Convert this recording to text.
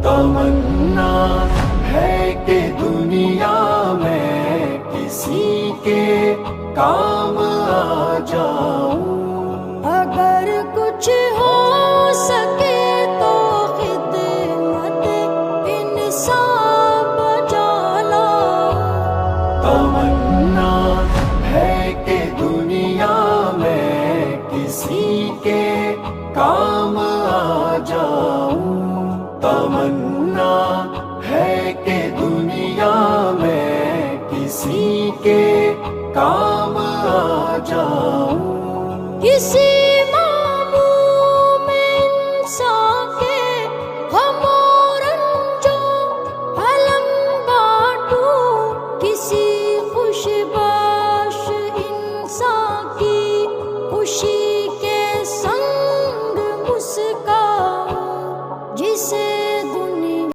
तमन्ना है कि दुनिया में किसी के काम आ जाऊं। अगर कुछ हो सके तो खिदमत इंसान बजा लाऊं। तमन्ना है कि दुनिया में किसी के काम आ जाऊं। तमन्ना है कि दुनिया में किसी के काम आ जाऊं। किसी